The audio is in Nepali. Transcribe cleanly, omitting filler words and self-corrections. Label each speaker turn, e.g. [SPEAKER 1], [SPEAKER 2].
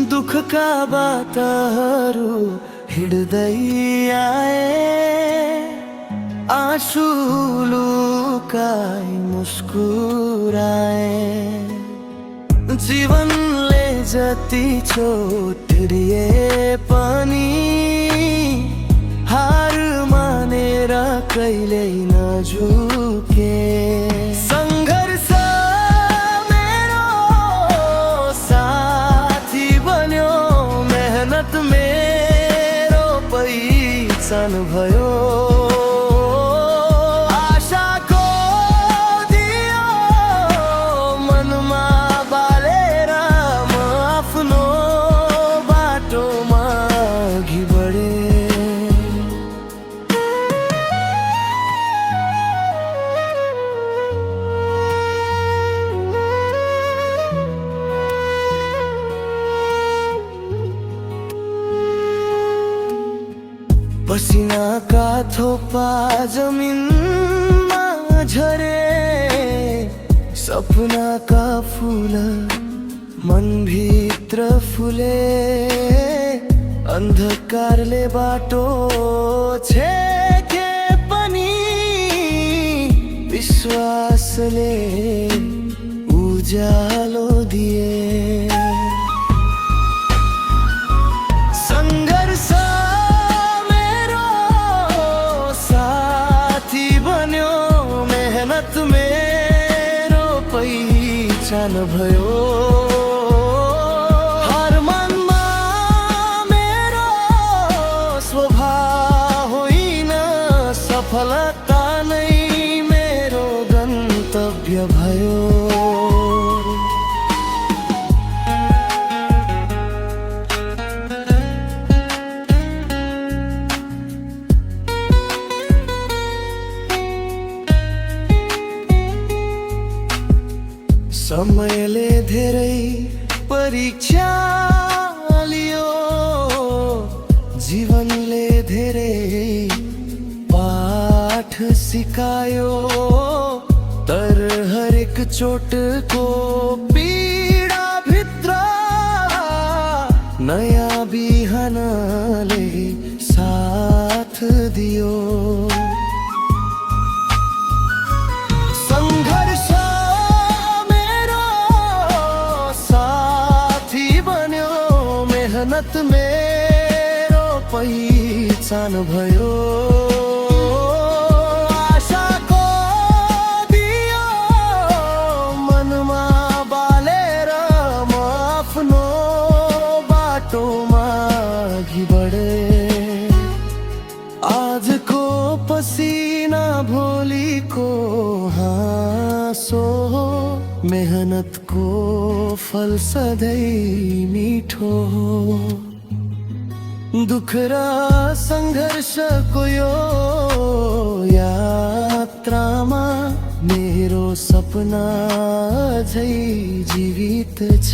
[SPEAKER 1] दुखका बातहरू हिँड्दै आए, आँसु लुकाई मुस्कुराए। जीवनले जति चोट दिए पनि हार मानेर कहिल्यै नझुके। संघर्ष मेरो साथी बन्यो, मेहनत मेरो पहिचान भयो। पसिनाका थोपा जमिनमा झरे, सपनाका फूल मनभित्र फुले। अन्धकारले बाटो छेके पनि विश्वासले उज्यालो दिए। संघर्ष मेरो पहिचान भयो। हार मनमा मेरो स्वभाव होइन, सफलता नै मेरो गन्तव्य भयो। समयले धेरै परीक्षा लियो, जीवनले धेरै पाठ सिकायो। तर हरेक चोटको पीडा भित्र नयाँ बिहानले साथ दियो। मेहनत मेरो पहिचान भयो। आशाको दियो मनमा बालेर म आफ्नो बाटोमा अघि बढे। आजको पसिना भोलिको हाँसो, मेहनतको फल सधैँ मिठो हो। दुख र सङ्घर्षको यो यात्रामा मेरो सपना अझै जीवित छ।